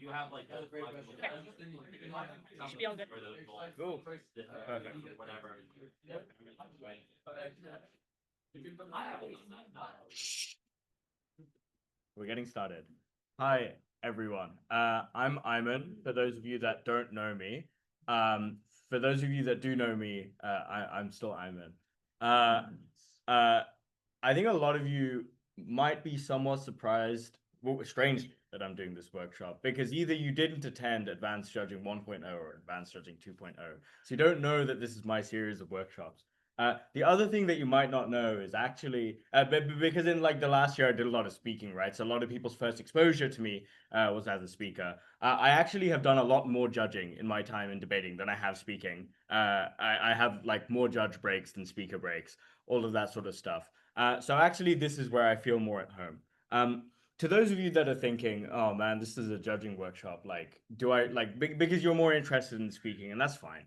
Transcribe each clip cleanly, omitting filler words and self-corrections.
You have like Should be all good. cool. Perfect. Whatever. We're getting started. Hi, everyone. I'm Aymaan. For those of you that don't know me, for those of you that do know me, I'm still Aymaan. Uh, I think a lot of you might be somewhat surprised, well, strange that I'm doing this workshop because either you didn't attend Advanced Judging 1.0 or Advanced Judging 2.0, so you don't know that this is my series of workshops. The other thing that you might not know is actually, because in like the last year I did a lot of speaking, right? So a lot of people's first exposure to me was as a speaker. I actually have done a lot more judging in my time in debating than I have speaking. I have like more judge breaks than speaker breaks, all of that sort of stuff. So actually, this is where I feel more at home. To those of you that are thinking, oh man, this is a judging workshop, like, do I like because you're more interested in speaking, and that's fine.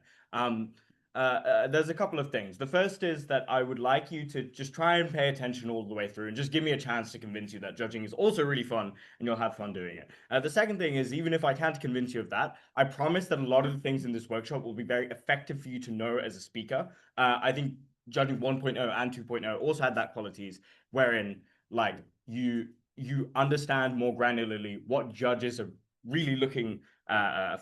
There's a couple of things. The first is that I would like you to just try and pay attention all the way through and just give me a chance to convince you that judging is also really fun and you'll have fun doing it. The second thing is, even if I can't convince you of that, I promise that a lot of the things in this workshop will be very effective for you to know as a speaker. I think judging 1.0 and 2.0 also had that qualities wherein like you understand more granularly what judges are really looking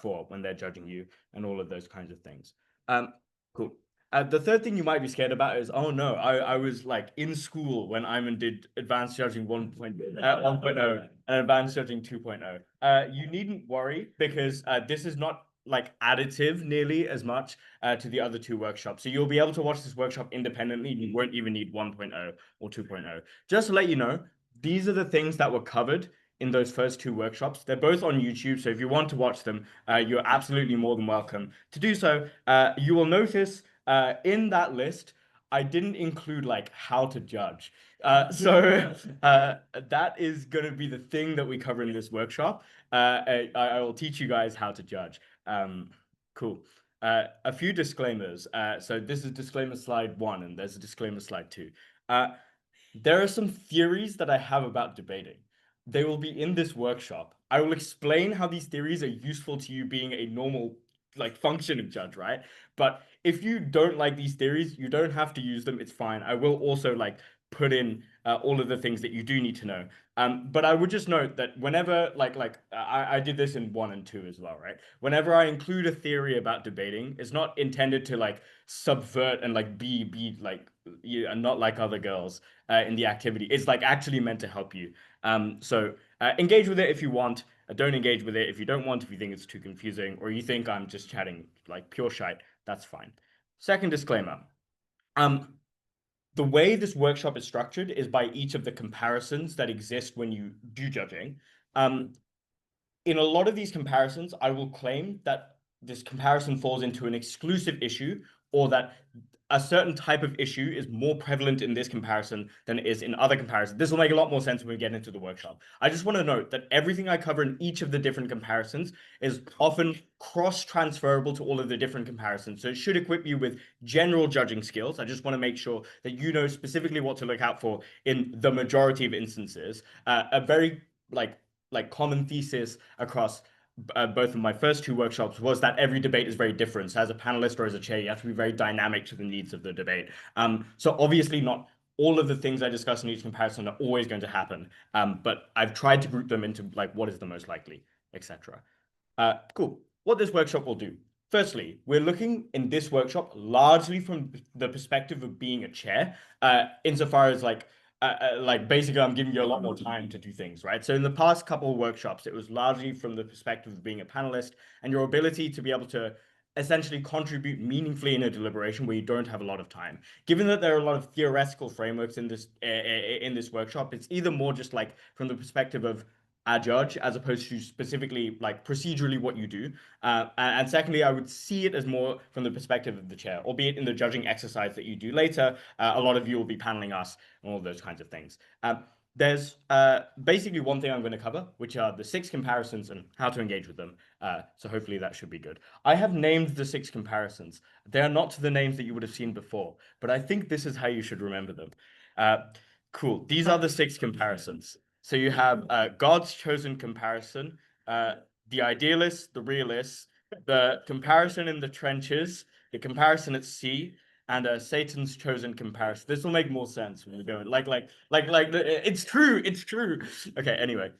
for when they're judging you and all of those kinds of things. Cool. The third thing you might be scared about is, oh no, I was like in school when Aymaan did advanced judging 1.0 and advanced judging 2.0. You needn't worry because this is not like additive nearly as much to the other two workshops. So you'll be able to watch this workshop independently. You won't even need 1.0 or 2.0. Just to let you know, these are the things that were covered in those first two workshops. They're both on YouTube, so if you want to watch them, you're absolutely more than welcome to do so. You will notice in that list, I didn't include like how to judge. So that is going to be the thing that we cover in this workshop. I will teach you guys how to judge. Cool. A few disclaimers. So this is disclaimer slide 1, and there's a disclaimer slide 2. There are some theories that I have about debating. They will be in this workshop. I will explain how these theories are useful to you being a normal, like, functioning judge, right? But if you don't like these theories, you don't have to use them. It's fine. I will also like put in all of the things that you do need to know. But I would just note that whenever I did this in 1 and 2 as well, right? Whenever I include a theory about debating, it's not intended to like subvert and like be like you and not like other girls in the activity. It's like actually meant to help you. So engage with it if you want. Don't engage with it if you don't want. If you think it's too confusing or you think I'm just chatting like pure shite, that's fine. Second disclaimer. The way this workshop is structured is by each of the comparisons that exist when you do judging. In a lot of these comparisons, I will claim that this comparison falls into an exclusive issue or that a certain type of issue is more prevalent in this comparison than it is in other comparisons. This will make a lot more sense when we get into the workshop. I just want to note that everything I cover in each of the different comparisons is often cross-transferable to all of the different comparisons. So it should equip you with general judging skills. I just want to make sure that you know specifically what to look out for in the majority of instances. A very like common thesis across both of my first two workshops was that every debate is very different. So as a panelist or as a chair, you have to be very dynamic to the needs of the debate. So obviously not all of the things I discuss in each comparison are always going to happen. But I've tried to group them into like what is the most likely, etc. Cool. What this workshop will do. Firstly, we're looking in this workshop largely from the perspective of being a chair, insofar as like basically I'm giving you a lot more time to do things, right? So in the past couple of workshops, it was largely from the perspective of being a panelist and your ability to be able to essentially contribute meaningfully in a deliberation where you don't have a lot of time. Given that there are a lot of theoretical frameworks in this workshop, it's either more just like from the perspective of a judge as opposed to specifically like procedurally what you do. And secondly, I would see it as more from the perspective of the chair, albeit in the judging exercise that you do later. A lot of you will be paneling us and all those kinds of things. there's basically one thing I'm going to cover, which are the 6 comparisons and how to engage with them. So hopefully that should be good. I have named the 6 comparisons. They are not the names that you would have seen before, but I think this is how you should remember them. Uh, cool. These are the 6 comparisons. So you have God's chosen comparison, the idealist, the realist, the comparison in the trenches, the comparison at sea, and Satan's chosen comparison. This will make more sense when we go like it's true, it's true. Okay, anyway.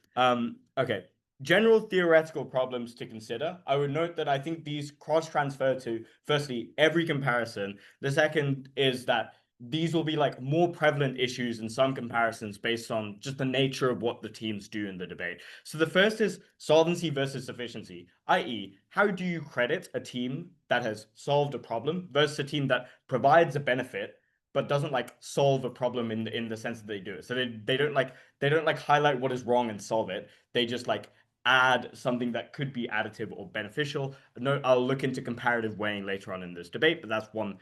Okay. General theoretical problems to consider. I would note that I think these cross transfer to firstly every comparison. The second is that these will be like more prevalent issues in some comparisons based on just the nature of what the teams do in the debate. So the first is solvency versus sufficiency, i.e., how do you credit a team that has solved a problem versus a team that provides a benefit but doesn't like solve a problem in the sense that they do it. So they don't like highlight what is wrong and solve it. They just like add something that could be additive or beneficial. No, I'll look into comparative weighing later on in this debate, but that's one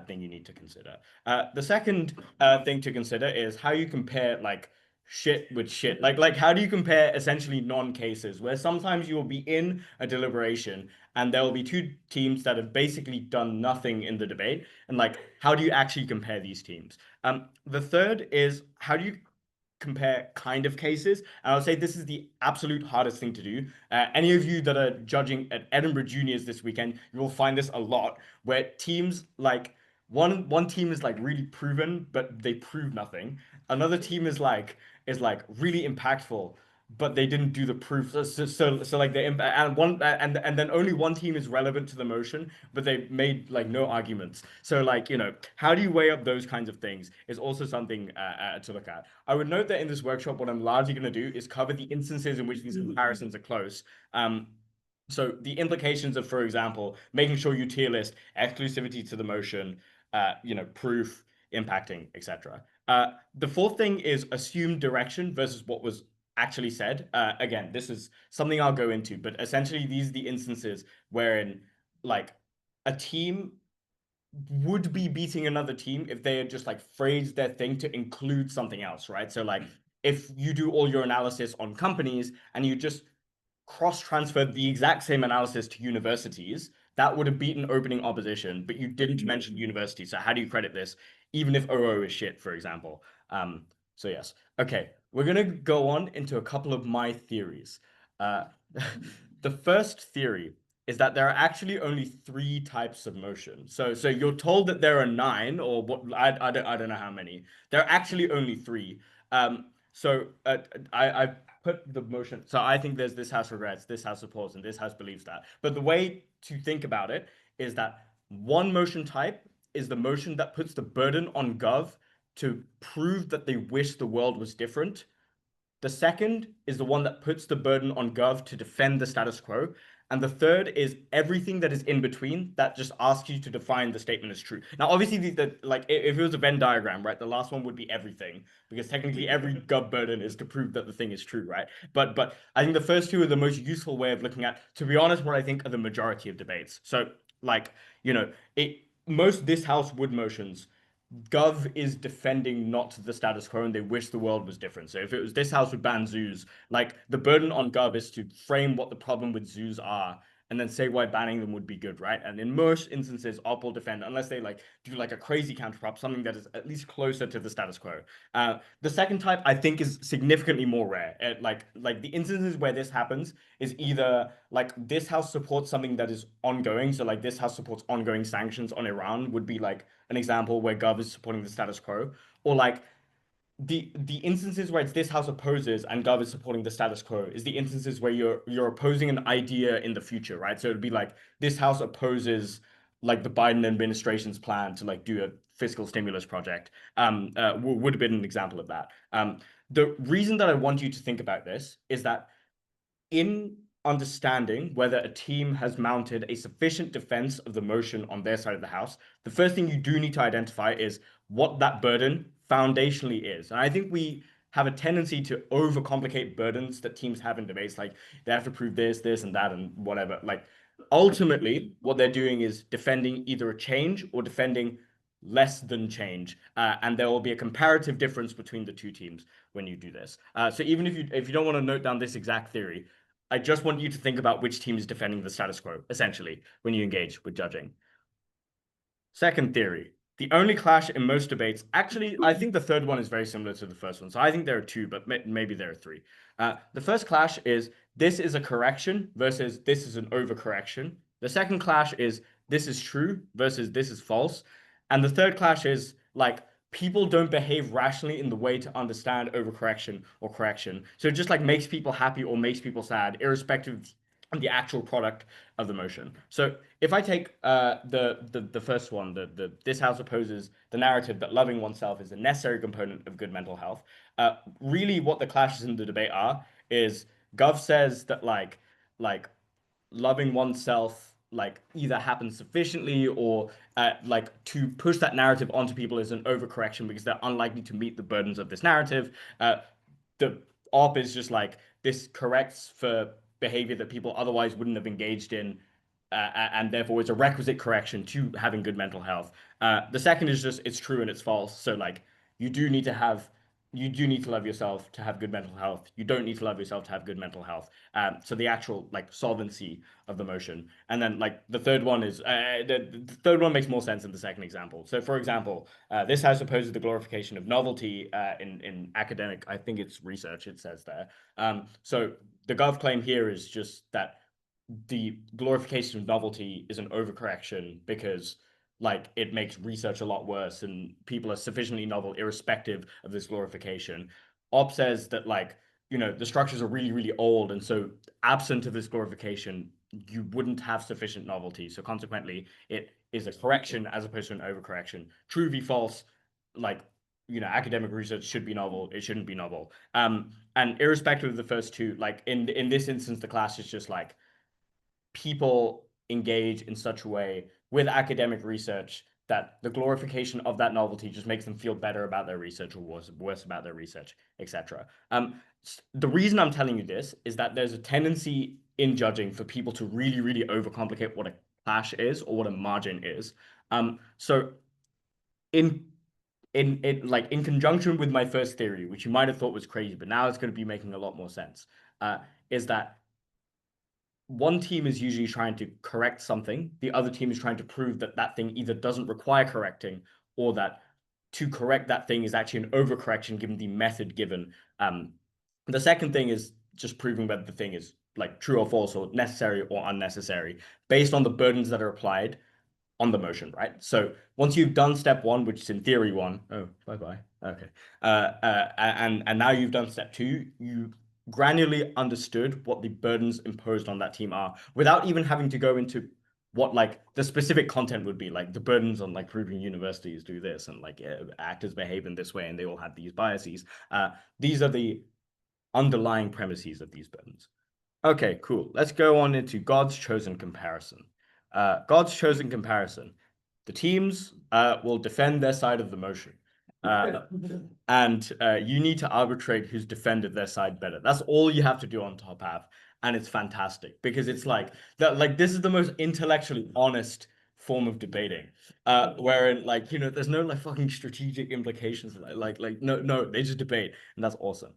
thing you need to consider. The second thing to consider is how you compare like shit with shit. Like how do you compare essentially non-cases where sometimes you will be in a deliberation and there will be 2 teams that have basically done nothing in the debate, and like how do you actually compare these teams? The third is how do you compare kind of cases. And I'll say this is the absolute hardest thing to do. Any of you that are judging at Edinburgh Juniors this weekend, you will find this a lot, where teams like one team is like really proven, but they prove nothing. Another team is like really impactful, but they didn't do the proof. So like they and one and then only one team is relevant to the motion, but they made like no arguments. So like how do you weigh up those kinds of things is also something to look at. I would note that in this workshop, what I'm largely going to do is cover the instances in which these comparisons are close. So the implications of, for example, making sure you tier list exclusivity to the motion, proof, impacting, etc. The fourth thing is assumed direction versus what was actually said. Again, this is something I'll go into, but essentially these are the instances wherein like a team would be beating another team if they had just like phrased their thing to include something else, right? So like if you do all your analysis on companies and you just cross-transferred the exact same analysis to universities, that would have beaten opening opposition, but you didn't mention universities. So how do you credit this, even if OO is shit, for example? So yes. Okay, we're gonna go on into a couple of my theories. Uh, the first theory is that there are actually only 3 types of motion. So you're told that there are 9, or what I don't know how many. There are actually only 3. So I've put the motion. So I think there's this house regrets, this house supports, and this house believes that. But the way to think about it is that one motion type is the motion that puts the burden on Gov to prove that they wish the world was different. The second is the one that puts the burden on Gov to defend the status quo. And the third is everything that is in between that just asks you to define the statement as true. Now, obviously, like if it was a Venn diagram, right, the last one would be everything, because technically every Gov burden is to prove that the thing is true, right? But I think the first 2 are the most useful way of looking at, to be honest, what I think are the majority of debates. So, like, most this house would motions Gov is defending not the status quo and they wish the world was different. So if it was this house would ban zoos, like the burden on Gov is to frame what the problem with zoos are and then say why banning them would be good, right? And in most instances, Op will defend unless they like do like a crazy counterprop, something that is at least closer to the status quo. The second type I think is significantly more rare. Like the instances where this happens is either like this house supports something that is ongoing. So like this house supports ongoing sanctions on Iran would be like an example where Gov is supporting the status quo, or like the instances where it's this house opposes and Gov is supporting the status quo is the instances where you're opposing an idea in the future, right? So it'd be like this house opposes like the Biden administration's plan to like do a fiscal stimulus project. Would have been an example of that. The reason that I want you to think about this is that in understanding whether a team has mounted a sufficient defense of the motion on their side of the house, the first thing you do need to identify is what that burden foundationally is. And I think we have a tendency to overcomplicate burdens that teams have in debates, like they have to prove this, this, and that, and whatever. Like ultimately, what they're doing is defending either a change or defending less than change, and there will be a comparative difference between the two teams when you do this. So even if you don't want to note down this exact theory, I just want you to think about which team is defending the status quo, essentially, when you engage with judging. Second theory. The only clash in most debates, actually, I think the third one is very similar to the first one. So I think there are two, but maybe there are three. The first clash is this is a correction versus this is an overcorrection. The second clash is this is true versus this is false. And the third clash is like people don't behave rationally in the way to understand overcorrection or correction. So it just like makes people happy or makes people sad, irrespective of the actual product of the motion. So if I take the first one, the this house opposes the narrative that loving oneself is a necessary component of good mental health. Really, what the clashes in the debate are is Gov says that like loving oneself like either happens sufficiently or like to push that narrative onto people is an overcorrection because they're unlikely to meet the burdens of this narrative. The op is just like this corrects for behavior that people otherwise wouldn't have engaged in, and therefore is a requisite correction to having good mental health. The second is just it's true and it's false. So like you do need to have you do need to love yourself to have good mental health. You don't need to love yourself to have good mental health. So the actual like solvency of the motion, and then like the third one is the third one makes more sense in the second example. So for example, this house opposes the glorification of novelty in academic. I think it's research. It says there. So the Gov claim here is just that the glorification of novelty is an overcorrection because like it makes research a lot worse and people are sufficiently novel irrespective of this glorification. Op says that like the structures are really really old and so absent of this glorification you wouldn't have sufficient novelty, so consequently it is a correction as opposed to an overcorrection. True v false, like academic research should be novel, it shouldn't be novel. And irrespective of the first two, like in this instance the class is just like people engage in such a way with academic research that the glorification of that novelty just makes them feel better about their research or worse about their research, etc. The reason I'm telling you this is that there's a tendency in judging for people to really, really overcomplicate what a clash is or what a margin is. So in in conjunction with my first theory, which you might have thought was crazy, but now it's going to be making a lot more sense, is that one team is usually trying to correct something. The other team is trying to prove that that thing either doesn't require correcting or that to correct that thing is actually an overcorrection given the method given. The second thing is just proving whether the thing is like true or false or necessary or unnecessary based on the burdens that are applied on the motion, right? So once you've done step one, which is in theory one, oh, bye-bye. Okay. And now you've done step two, you granularly understood what the burdens imposed on that team are without even having to go into what like the specific content would be, like the burdens on like proving universities do this and like actors behave in this way and they all have these biases. These are the underlying premises of these burdens. Okay, cool. Let's go on into God's chosen comparison. God's chosen comparison. The teams will defend their side of the motion. And you need to arbitrate who's defended their side better. That's all you have to do on top half. And it's fantastic because it's like that, like this is the most intellectually honest form of debating. Wherein like, there's no like fucking strategic implications. No, they just debate, and that's awesome.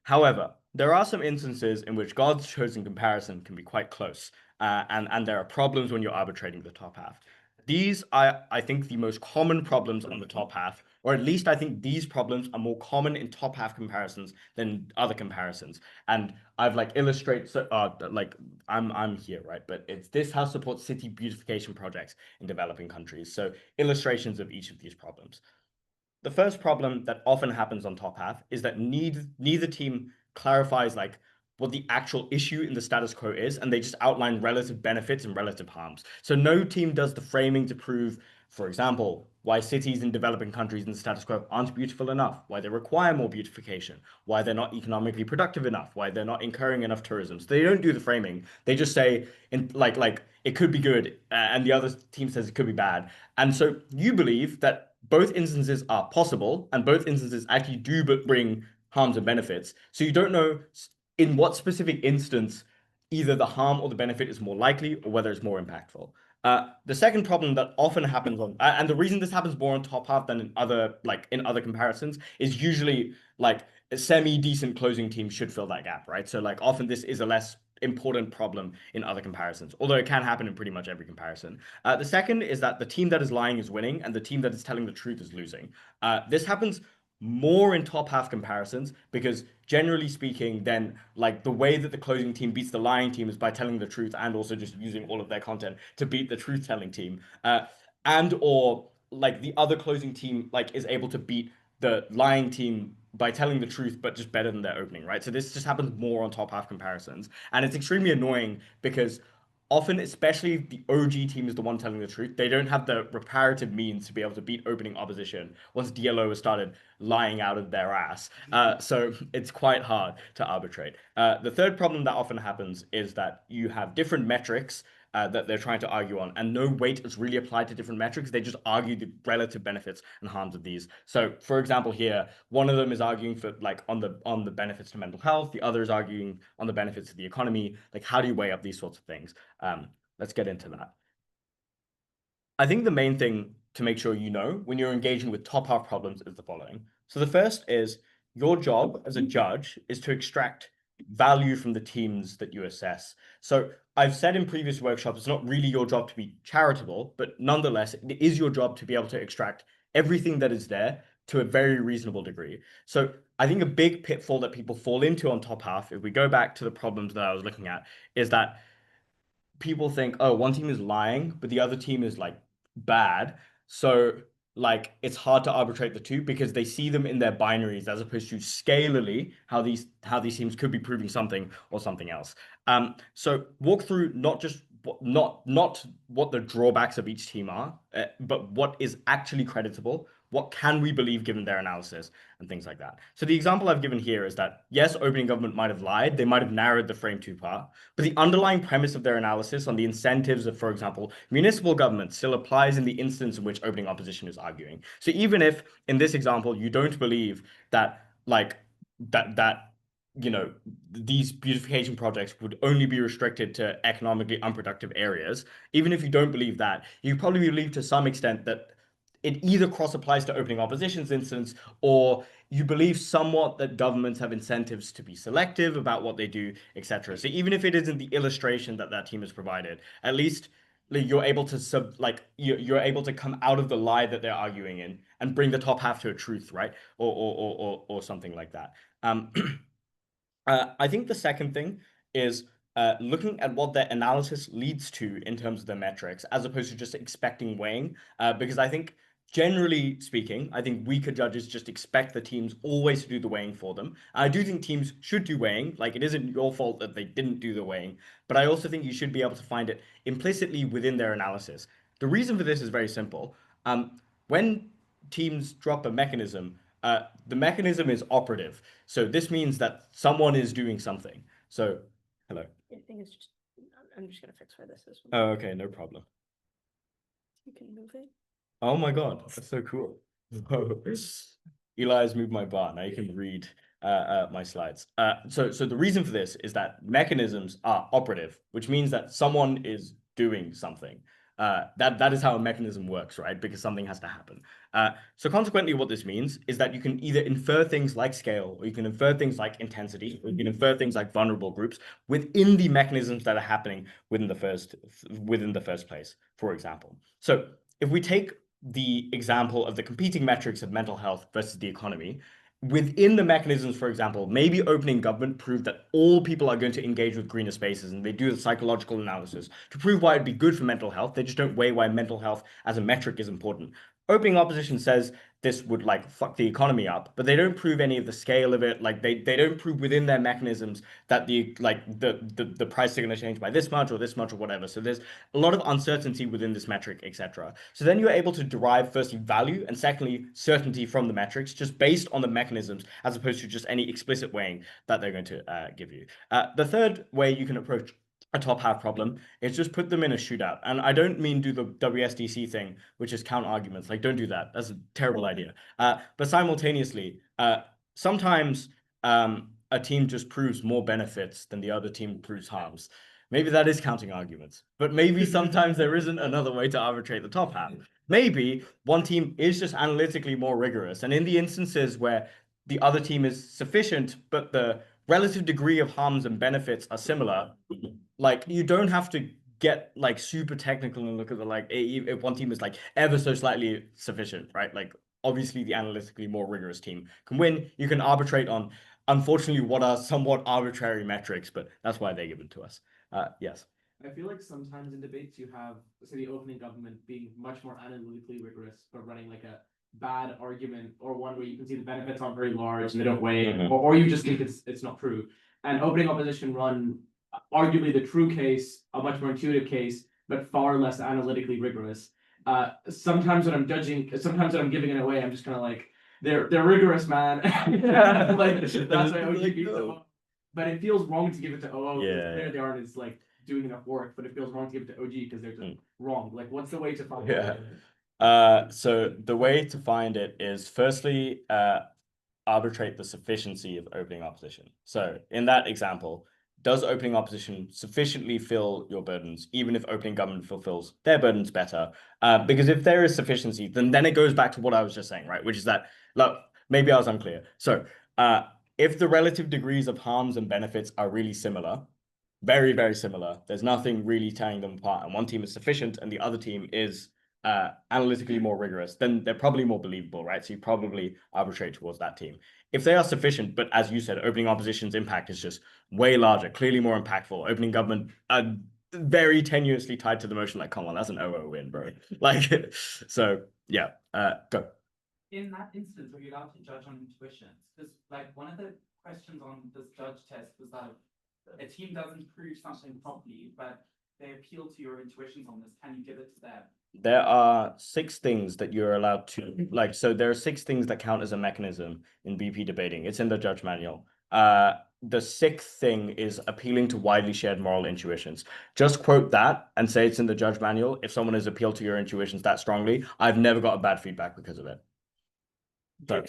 However, there are some instances in which God's chosen comparison can be quite close, and there are problems when you're arbitrating the top half. These are, I think, the most common problems on the top half, or at least I think these problems are more common in top half comparisons than other comparisons. And I've like illustrated, so, like I'm here, right? But it's this house supports city beautification projects in developing countries. So illustrations of each of these problems. The first problem that often happens on top half is that neither team clarifies like what the actual issue in the status quo is, and they just outline relative benefits and relative harms. So no team does the framing to prove, for example, why cities in developing countries in the status quo aren't beautiful enough, why they require more beautification, why they're not economically productive enough, why they're not incurring enough tourism. So they don't do the framing. They just say in like it could be good, and the other team says it could be bad. And so you believe that both instances are possible and both instances actually do but bring harms and benefits. So you don't know in what specific instance either the harm or the benefit is more likely or whether it's more impactful. The second problem that often happens on, and the reason this happens more on top half than in other comparisons, is usually like a semi-decent closing team should fill that gap, right? So like often this is a less important problem in other comparisons, although it can happen in pretty much every comparison. The second is that the team that is lying is winning and the team that is telling the truth is losing. This happens more in top half comparisons because generally speaking, then like the way that the closing team beats the lying team is by telling the truth and also just using all of their content to beat the truth telling team. And or like the other closing team like is able to beat the lying team by telling the truth, but just better than their opening, right? So this just happens more on top half comparisons. And it's extremely annoying because often, especially if the OG team is the one telling the truth, they don't have the reparative means to be able to beat opening opposition once DLO has started lying out of their ass. So it's quite hard to arbitrate. The third problem that often happens is that you have different metrics that they're trying to argue on, and no weight is really applied to different metrics. They just argue the relative benefits and harms of these. So, for example, here, one of them is arguing for like on the benefits to mental health, the other is arguing on the benefits of the economy. Like, how do you weigh up these sorts of things? Let's get into that. I think the main thing to make sure you know when you're engaging with top half problems is the following. So the first is your job as a judge is to extract value from the teams that you assess. So I've said in previous workshops, it's not really your job to be charitable, but nonetheless, it is your job to be able to extract everything that is there to a very reasonable degree. So I think a big pitfall that people fall into on top half, if we go back to the problems that I was looking at, is that people think, oh, one team is lying, but the other team is like bad. So like it's hard to arbitrate the two because they see them in their binaries as opposed to scalally how these teams could be proving something or something else. So walk through not what the drawbacks of each team are, but what is actually creditable. What can we believe given their analysis and things like that? So the example I've given here is that yes, opening government might have lied. They might have narrowed the frame too far. But the underlying premise of their analysis on the incentives of, for example, municipal government still applies in the instance in which opening opposition is arguing. So even if in this example you don't believe that that these beautification projects would only be restricted to economically unproductive areas, even if you don't believe that, you probably believe to some extent that it either cross applies to opening opposition's instance or you believe somewhat that governments have incentives to be selective about what they do, etc. So even if it isn't the illustration that that team has provided, at least you're able to you're able to come out of the lie that they're arguing in and bring the top half to a truth, right? Or something like that. Um, I think the second thing is looking at what their analysis leads to in terms of the metrics, as opposed to just expecting weighing. Because I think, generally speaking, I think weaker judges just expect the teams always to do the weighing for them. I do think teams should do weighing. Like, it isn't your fault that they didn't do the weighing, but I also think you should be able to find it implicitly within their analysis. The reason for this is very simple. When teams drop a mechanism, the mechanism is operative. So this means that someone is doing something. So, hello. I think it's just, I'm just gonna fix where this is. Oh, okay, no problem. You can move it. Oh my God, that's so cool. Eli has moved my bar. Now you can read my slides. So the reason for this is that mechanisms are operative, which means that someone is doing something. That is how a mechanism works, right? Because something has to happen. So consequently, what this means is that you can either infer things like scale, or you can infer things like intensity, or you can infer things like vulnerable groups within the mechanisms that are happening within the first place, for example. So if we take the example of the competing metrics of mental health versus the economy, within the mechanisms, for example, maybe opening government proved that all people are going to engage with greener spaces and they do the psychological analysis to prove why it'd be good for mental health. They just don't weigh why mental health as a metric is important. Opening opposition says this would like fuck the economy up, but they don't prove any of the scale of it. Like they don't prove within their mechanisms that the price is going to change by this much or whatever. So there's a lot of uncertainty within this metric, etc. So then you're able to derive firstly value and secondly certainty from the metrics just based on the mechanisms as opposed to just any explicit weighing that they're going to give you. The third way you can approach a top half problem is just put them in a shootout. And I don't mean do the WSDC thing, which is count arguments. Like, don't do that. That's a terrible idea. But simultaneously, sometimes a team just proves more benefits than the other team proves harms. Maybe that is counting arguments, but maybe sometimes there isn't another way to arbitrate the top half. Maybe one team is just analytically more rigorous, and in the instances where the other team is sufficient, but the relative degree of harms and benefits are similar, like you don't have to get like super technical and look at the like if one team is like ever so slightly sufficient, right? Like obviously the analytically more rigorous team can win. You can arbitrate on unfortunately what are somewhat arbitrary metrics, but that's why they're given to us. Yes. I feel like sometimes in debates you have, say, the opening government being much more analytically rigorous, but running like a bad argument or one where you can see the benefits aren't very large and they don't weigh, or you just think it's not true. And opening opposition run arguably the true case, a much more intuitive case, but far less analytically rigorous. Sometimes when I'm giving it away, I'm just kind of like, they're rigorous, man. Like that's why OG beats them. But it feels wrong to give it to OO because clearly they aren't as like doing enough work, but it feels wrong to give it to OG because they're just wrong. Like, what's the way to find it? So the way to find it is firstly arbitrate the sufficiency of opening opposition. So in that example, does opening opposition sufficiently fill your burdens, even if opening government fulfills their burdens better? Because if there is sufficiency, then it goes back to what I was just saying, right? Which is that, look, maybe I was unclear. So if the relative degrees of harms and benefits are really similar, very, very similar, there's nothing really tearing them apart, and one team is sufficient and the other team is analytically more rigorous, then they're probably more believable, right? So you probably arbitrate towards that team. If they are sufficient, but as you said, opening opposition's impact is just way larger, clearly more impactful. Opening government very tenuously tied to the motion. Like, come on, that's an 0-0 win, bro. Like, so yeah, go. In that instance, are you allowed to judge on intuitions? Because like one of the questions on this judge test was that a team doesn't prove something properly, but they appeal to your intuitions on this. Can you give it to them? There are 6 things that you're allowed to like. So there are 6 things that count as a mechanism in BP debating. It's in the judge manual. The 6th thing is appealing to widely shared moral intuitions. Just quote that and say it's in the judge manual. If someone has appealed to your intuitions that strongly, I've never got a bad feedback because of it. So,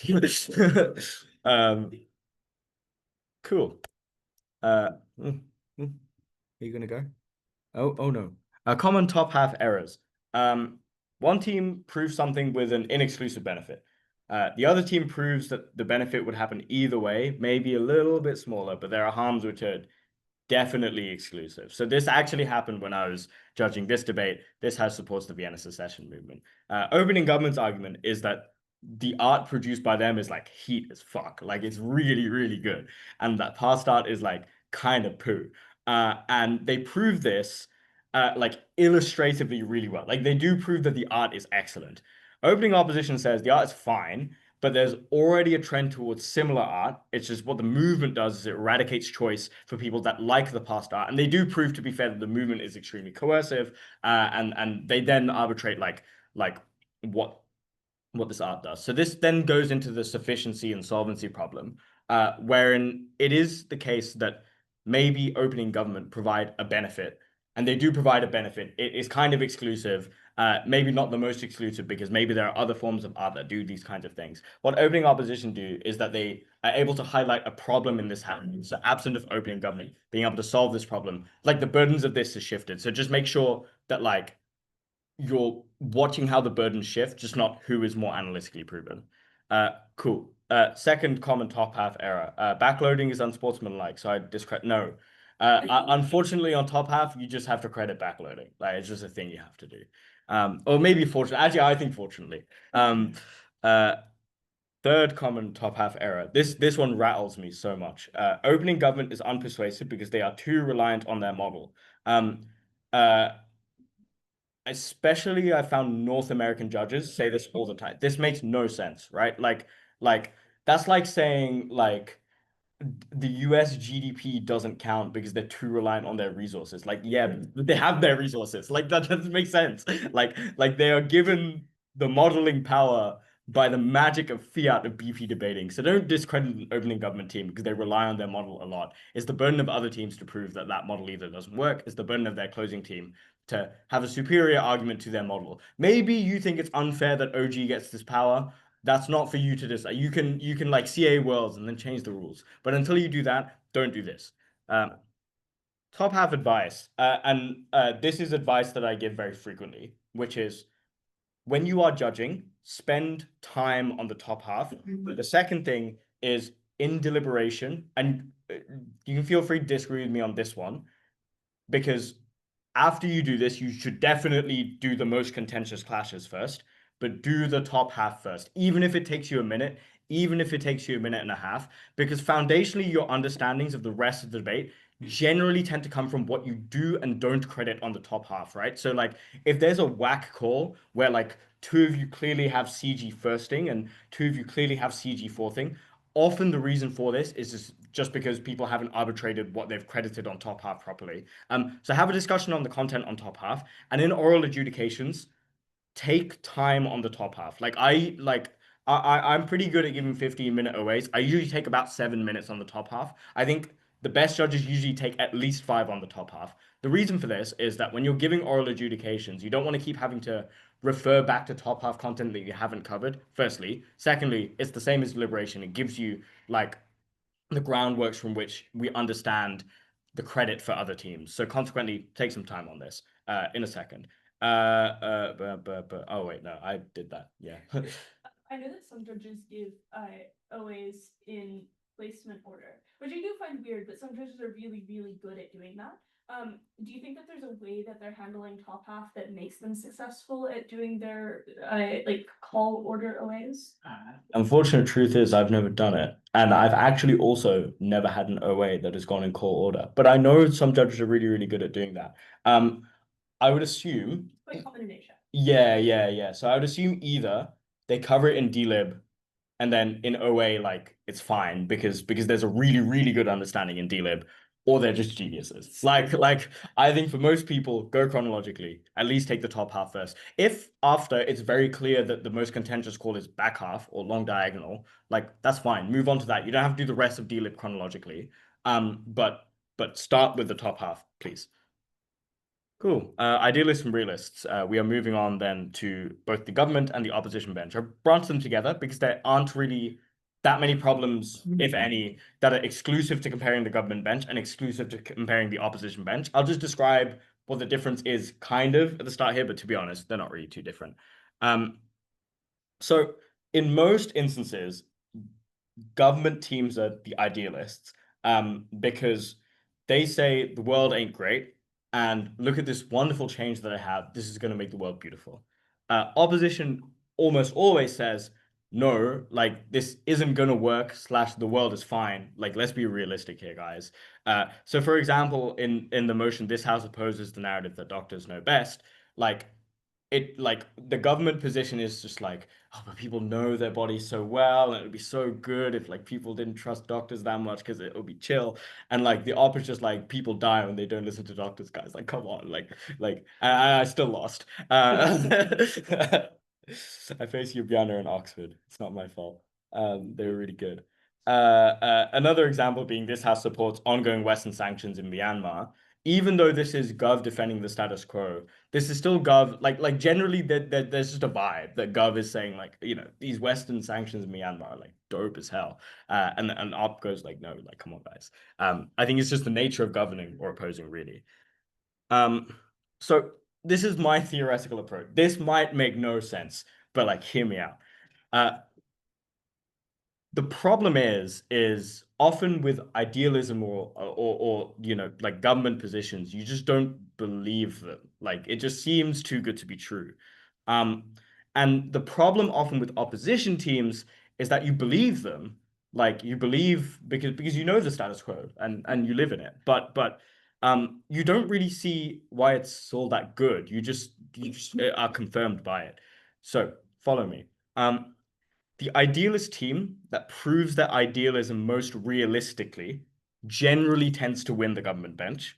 cool. Are you gonna go? Oh no. Common top half errors. One team proves something with an inexclusive benefit. The other team proves that the benefit would happen either way, maybe a little bit smaller, but there are harms which are definitely exclusive. So this actually happened when I was judging this debate. This has supports the Vienna secession movement. Opening government's argument is that the art produced by them is like heat as fuck. Like it's really, really good. And that past art is like kind of poo. And they prove this like illustratively really well. Like they do prove that the art is excellent. Opening opposition says the art is fine, but there's already a trend towards similar art. It's just what the movement does is it eradicates choice for people that like the past art. And they do prove, to be fair, that the movement is extremely coercive. And they then arbitrate like what this art does. So this then goes into the sufficiency and solvency problem, wherein it is the case that maybe opening government provide a benefit, and they do provide a benefit. It is kind of exclusive, maybe not the most exclusive because maybe there are other forms of art that do these kinds of things. What opening opposition do is that they are able to highlight a problem in this happening. So absent of opening government being able to solve this problem, like the burdens of this is shifted. So just make sure that like you're watching how the burdens shift, just not who is more analytically proven. Cool. Second common top half error. Backloading is unsportsmanlike, so I discredit. No. Unfortunately, on top half, you just have to credit backloading. Like it's just a thing you have to do. Or maybe fortunately. Actually, I think fortunately. Third common top half error. This one rattles me so much. Opening government is unpersuasive because they are too reliant on their model. Especially I found North American judges say this all the time. This makes no sense, right? Like that's like saying like the US GDP doesn't count because they're too reliant on their resources. Like, yeah, they have their resources. Like that doesn't make sense. Like they are given the modeling power by the magic of fiat of BP debating. So don't discredit an opening government team because they rely on their model a lot. It's the burden of other teams to prove that that model either doesn't work. It's the burden of their closing team to have a superior argument to their model. Maybe you think it's unfair that OG gets this power. That's not for you to decide. You can like CA worlds and then change the rules. But until you do that, don't do this. top half advice, and this is advice that I give very frequently, which is when you are judging, spend time on the top half. The second thing is in deliberation, and you can feel free to disagree with me on this one, because after you do this, you should definitely do the most contentious clashes first, but do the top half first, even if it takes you a minute, even if it takes you a minute and a half, because foundationally, your understandings of the rest of the debate generally tend to come from what you do and don't credit on the top half, right? So, like, if there's a whack call where, like, two of you clearly have CG firsting and two of you clearly have CG fourthing, often the reason for this is just because people haven't arbitrated what they've credited on top half properly. So have a discussion on the content on top half, and in oral adjudications, take time on the top half. I'm pretty good at giving 15-minute OAs. I usually take about 7 minutes on the top half. I think the best judges usually take at least 5 on the top half. The reason for this is that when you're giving oral adjudications, you don't want to keep having to refer back to top half content that you haven't covered, firstly. Secondly, it's the same as deliberation. It gives you like the groundworks from which we understand the credit for other teams. So consequently, take some time on this in a second. Oh wait, no, I did that. Yeah. I know that some judges give OAs in placement order, which I do find weird, but some judges are really, really good at doing that. Do you think that there's a way that they're handling top half that makes them successful at doing their like call order OAs? Unfortunate truth is I've never done it. And I've actually also never had an OA that has gone in call order. But I know some judges are really, really good at doing that. I would assume. Quite common in Asia. Yeah. So I would assume either they cover it in DLib and then in OA, like it's fine because there's a really, really good understanding in DLib, or they're just geniuses. Like I think for most people, go chronologically. At least take the top half first. If after it's very clear that the most contentious call is back half or long diagonal, like that's fine. Move on to that. You don't have to do the rest of DLib chronologically. But start with the top half, please. Cool. Idealists and realists. We are moving on then to both the government and the opposition bench. I branched them together because there aren't really that many problems, if any, that are exclusive to comparing the government bench and exclusive to comparing the opposition bench. I'll just describe what the difference is kind of at the start here, but to be honest, they're not really too different. So in most instances, government teams are the idealists because they say the world ain't great. And look at this wonderful change that I have. This is going to make the world beautiful. Opposition almost always says, no, like this isn't going to work, / the world is fine. Like, let's be realistic here, guys. So for example, in the motion, this house opposes the narrative that doctors know best. Like the government position is just like, oh, but people know their bodies so well, and it would be so good if like people didn't trust doctors that much because it would be chill. And like the op is just like people die when they don't listen to doctors, guys. Like, come on, like I still lost. I faced Ljubljana in Oxford. It's not my fault. They were really good. Another example being this house supports ongoing Western sanctions in Myanmar. Even though this is Gov defending the status quo, this is still Gov, like generally there's just a vibe that Gov is saying like, you know, these Western sanctions in Myanmar are like dope as hell. And Op goes like, no, like, come on, guys. I think it's just the nature of governing or opposing, really. So this is my theoretical approach. This might make no sense, but like, hear me out. The problem is often with idealism or you know, like government positions, you just don't believe them. Like it just seems too good to be true. And the problem often with opposition teams is that you believe them, like you believe because you know the status quo and you live in it, but you don't really see why it's all that good. You just are confirmed by it. So follow me. The idealist team that proves their idealism most realistically generally tends to win the government bench.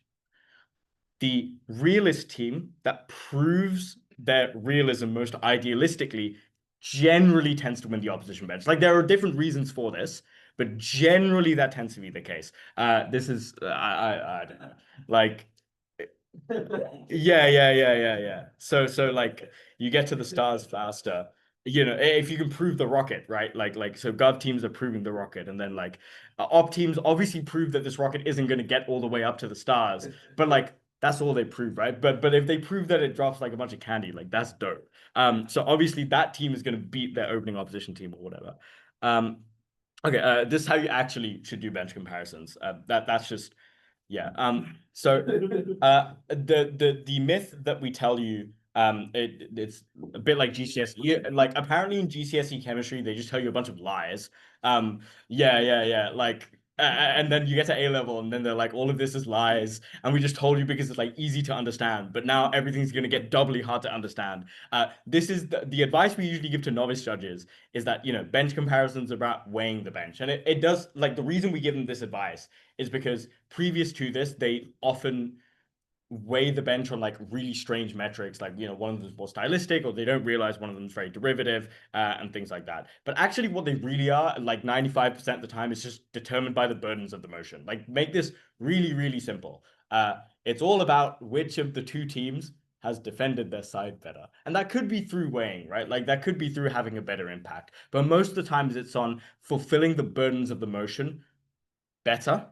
The realist team that proves their realism most idealistically generally tends to win the opposition bench. Like there are different reasons for this, but generally that tends to be the case. This is I don't know. Like yeah. So like you get to the stars faster. you know, if you can prove the rocket, right? Like so gov teams are proving the rocket, and then like op teams obviously prove that this rocket isn't going to get all the way up to the stars, but like that's all they prove, right? But if they prove that it drops like a bunch of candy, like that's dope. So obviously that team is going to beat their opening opposition team or whatever. Okay, this is how you actually should do bench comparisons. That's just yeah. So the myth that we tell you, it's a bit like GCSE. Like apparently in GCSE chemistry, they just tell you a bunch of lies. Yeah. Like and then you get to A level, and then they're like, all of this is lies, and we just told you because it's like easy to understand. But now everything's gonna get doubly hard to understand. This is the advice we usually give to novice judges is that, you know, bench comparisons are about weighing the bench, and it does, like, the reason we give them this advice is because previous to this, they often weigh the bench on like really strange metrics, like, you know, one of them is more stylistic, or they don't realize one of them is very derivative, and things like that. But actually what they really are, like 95% of the time, is just determined by the burdens of the motion. Like, make this really simple. It's all about which of the two teams has defended their side better. And that could be through weighing, right? Like that could be through having a better impact. But most of the times it's on fulfilling the burdens of the motion better,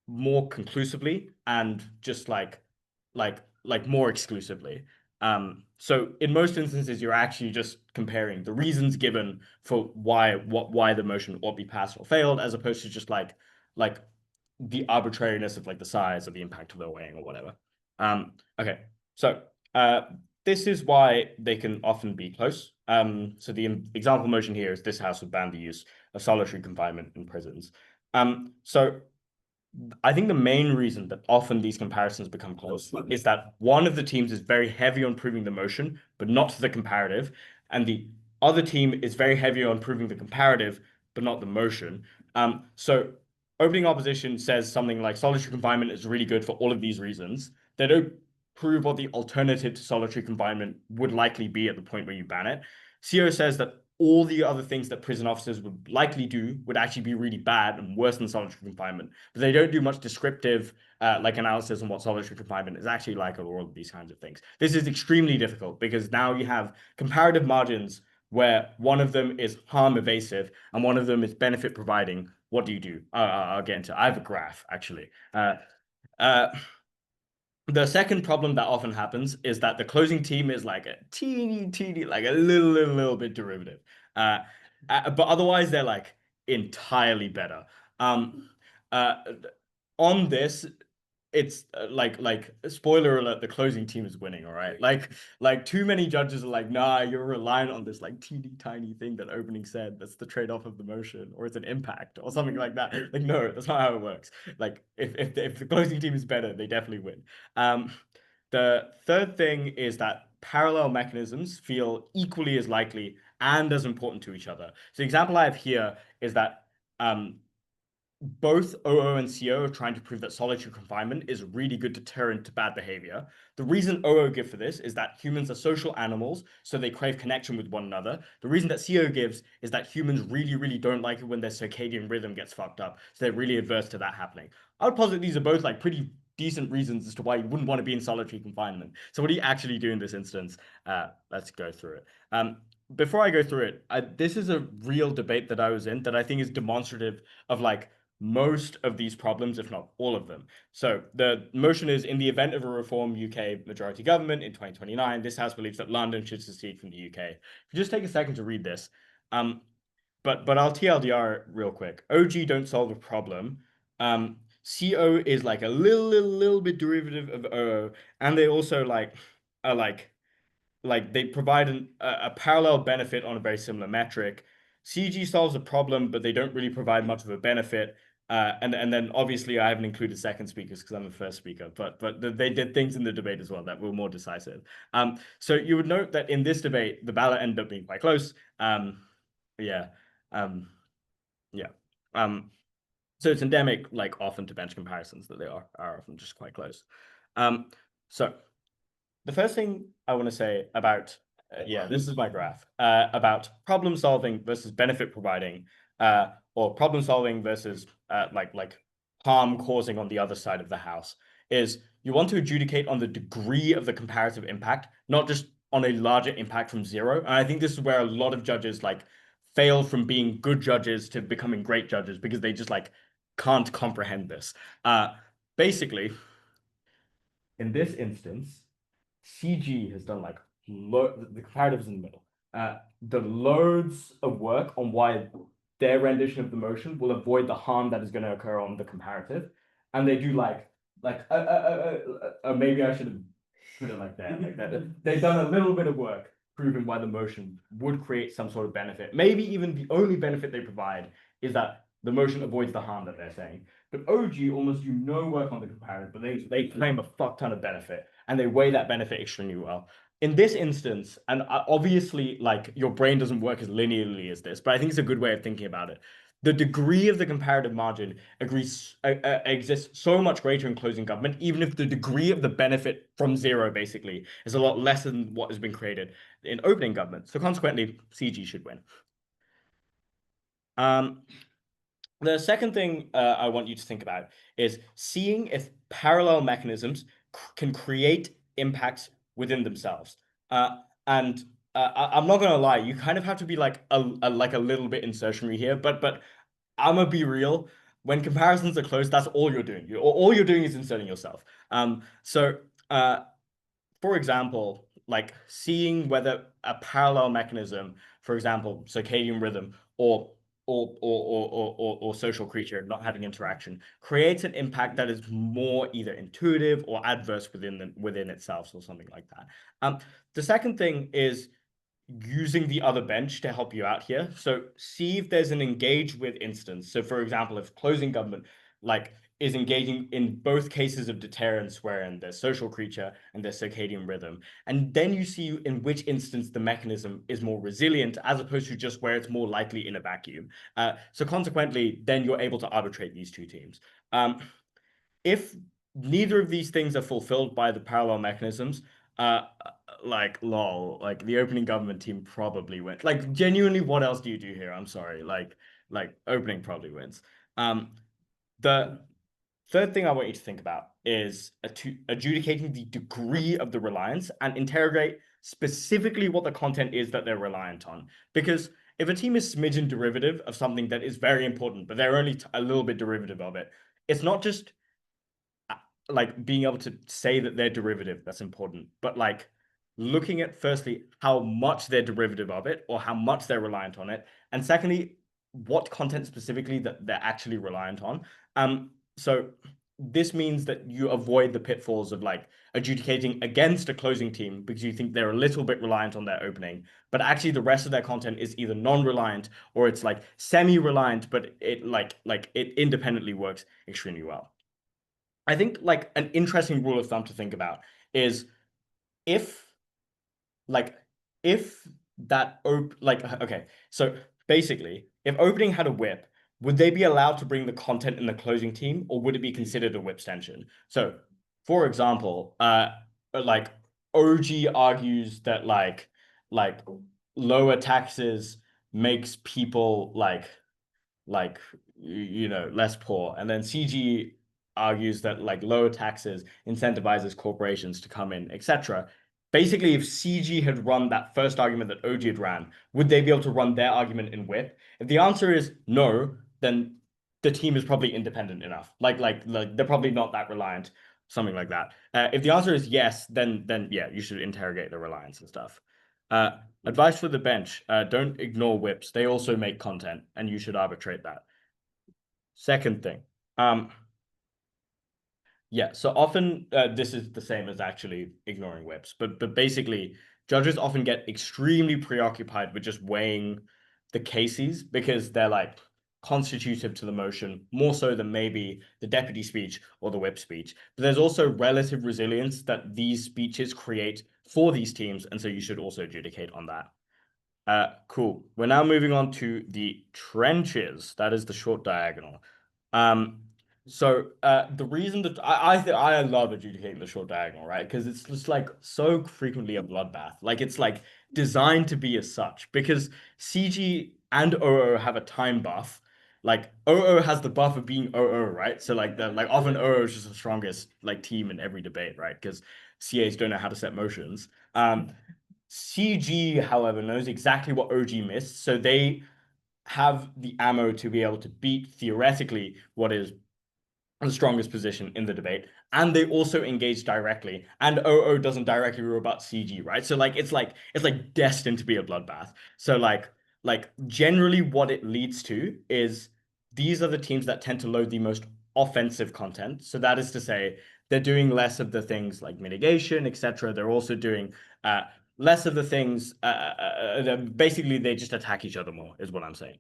more conclusively, and just like more exclusively. So in most instances, you're actually just comparing the reasons given for why the motion ought be passed or failed, as opposed to just like the arbitrariness of like the size or the impact of the weighing or whatever. Okay, so this is why they can often be close. So the example motion here is this house would ban the use of solitary confinement in prisons. So I think the main reason that often these comparisons become close is that one of the teams is very heavy on proving the motion, but not the comparative, and the other team is very heavy on proving the comparative, but not the motion. So opening opposition says something like solitary confinement is really good for all of these reasons. They don't prove what the alternative to solitary confinement would likely be at the point where you ban it. CO says that all the other things that prison officers would likely do would actually be really bad and worse than solitary confinement, but they don't do much descriptive like analysis on what solitary confinement is actually like, or all of these kinds of things. This is extremely difficult because now you have comparative margins where one of them is harm evasive and one of them is benefit providing. What do you do? I'll get into it. I have a graph actually. The second problem that often happens is that the closing team is like a teeny, like a little bit derivative. But otherwise they're like entirely better. Um, uh, on this, it's like spoiler alert, the closing team is winning, all right? Like too many judges are like, nah, you're relying on this like teeny tiny thing that opening said that's the trade-off of the motion, or it's an impact or something like that. Like, no, that's not how it works. Like if the closing team is better, they definitely win. The third thing is that parallel mechanisms feel equally as likely and as important to each other. So the example I have here is that both OO and CO are trying to prove that solitary confinement is a really good deterrent to bad behavior. The reason OO give for this is that humans are social animals, so they crave connection with one another. The reason that CO gives is that humans really don't like it when their circadian rhythm gets fucked up, so they're really averse to that happening. I would posit these are both like pretty decent reasons as to why you wouldn't want to be in solitary confinement. So what do you actually do in this instance? Let's go through it. Before I go through it, this is a real debate that I was in that I think is demonstrative of like most of these problems, if not all of them. So the motion is, in the event of a reform UK majority government in 2029, this House believes that London should secede from the UK. If you just take a second to read this, but I'll TLDR real quick. OG don't solve a problem. CO is like a little bit derivative of OO, and they also are like they provide a parallel benefit on a very similar metric. CG solves a problem, but they don't really provide much of a benefit. And then obviously I haven't included second speakers because I'm the first speaker, but they did things in the debate as well that were more decisive. So you would note that in this debate, the ballot ended up being quite close. Yeah. Yeah. So it's endemic, like often to bench comparisons, that they are often just quite close. So the first thing I want to say about, this is my graph, about problem solving versus benefit providing, or problem solving versus like harm causing on the other side of the house, is you want to adjudicate on the degree of the comparative impact, not just on a larger impact from zero. And I think this is where a lot of judges like fail from being good judges to becoming great judges because they just like can't comprehend this. Basically, in this instance, CG has done like the comparatives in the middle. The loads of work on why their rendition of the motion will avoid the harm that is going to occur on the comparative, and they do maybe I should have put it like that. They've done a little bit of work proving why the motion would create some sort of benefit. Maybe even the only benefit they provide is that the motion avoids the harm that they're saying. But OG almost do no work on the comparative, but they claim a fuck ton of benefit, and they weigh that benefit extremely well. In this instance, and obviously, like, your brain doesn't work as linearly as this, but I think it's a good way of thinking about it. The degree of the comparative margin exists so much greater in closing government, even if the degree of the benefit from zero, basically, is a lot less than what has been created in opening government. So consequently, CG should win. The second thing I want you to think about is seeing if parallel mechanisms can create impacts within themselves. I'm not gonna lie, you kind of have to be like a little bit insertionary here, but I'm gonna be real. When comparisons are close, that's all you're doing. All you're doing is inserting yourself. For example, like seeing whether a parallel mechanism, for example, circadian rhythm or social creature not having interaction creates an impact that is more either intuitive or adverse within itself or something like that. The second thing is using the other bench to help you out here. So see if there's an engage with instance. So for example, if closing government like is engaging in both cases of deterrence wherein there's social creature and there's circadian rhythm. And then you see in which instance the mechanism is more resilient as opposed to just where it's more likely in a vacuum. So consequently, then you're able to arbitrate these two teams. If neither of these things are fulfilled by the parallel mechanisms, like lol, like the opening government team probably wins. Like genuinely, what else do you do here? I'm sorry, like opening probably wins. The third thing I want you to think about is adjudicating the degree of the reliance and interrogate specifically what the content is that they're reliant on. Because if a team is smidgen derivative of something that is very important, but they're only a little bit derivative of it, it's not just like being able to say that they're derivative that's important, but like looking at firstly how much they're derivative of it or how much they're reliant on it, and secondly what content specifically that they're actually reliant on. So this means that you avoid the pitfalls of like adjudicating against a closing team because you think they're a little bit reliant on their opening, but actually the rest of their content is either non-reliant or it's like semi-reliant, but it it independently works extremely well. I think like an interesting rule of thumb to think about is if that okay, so basically if opening had a whip, would they be allowed to bring the content in the closing team or would it be considered a whip extension? So for example, like OG argues that like lower taxes makes people less poor, and then CG argues that like lower taxes incentivizes corporations to come in, etc. Basically, if CG had run that first argument that OG had ran, would they be able to run their argument in whip? If the answer is no, then the team is probably independent enough. Like they're probably not that reliant, something like that. If the answer is yes, then yeah, you should interrogate the reliance and stuff. Advice for the bench: don't ignore whips. They also make content, and you should arbitrate that. Second thing, yeah, so often this is the same as actually ignoring whips, but basically judges often get extremely preoccupied with just weighing the cases because they're like constitutive to the motion more so than maybe the deputy speech or the whip speech. But there's also relative resilience that these speeches create for these teams, and so you should also adjudicate on that. Cool. We're now moving on to the trenches. That is the short diagonal. So the reason that I love adjudicating the short diagonal, right? Because it's just like so frequently a bloodbath. Like it's like designed to be as such because CG and OO have a time buff. Like OO has the buff of being OO, right? So like often OO is just the strongest like team in every debate, right? Because CAs don't know how to set motions. CG, however, knows exactly what OG missed, so they have the ammo to be able to beat, theoretically, what is the strongest position in the debate. And they also engage directly. And OO doesn't directly rebut CG, right? So it's like destined to be a bloodbath. So like generally what it leads to is these are the teams that tend to load the most offensive content. So that is to say, they're doing less of the things like mitigation, etc. They're also doing less of the things. Basically, they just attack each other more, is what I'm saying.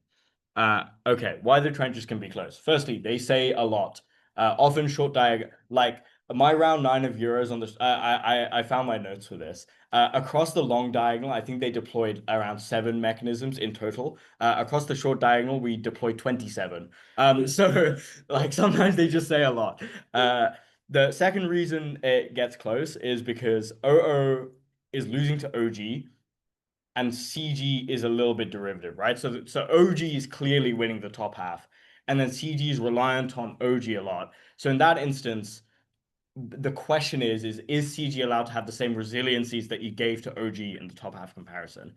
Okay, why the trenches can be close. Firstly, they say a lot. Often short like my round 9 of Euros on this. I found my notes for this. Across the long diagonal, I think they deployed around 7 mechanisms in total. Across the short diagonal, we deployed 27. So like sometimes they just say a lot. The second reason it gets close is because OO is losing to OG and CG is a little bit derivative, right? So OG is clearly winning the top half, and then CG is reliant on OG a lot. So in that instance, the question is CG allowed to have the same resiliencies that you gave to OG in the top half comparison?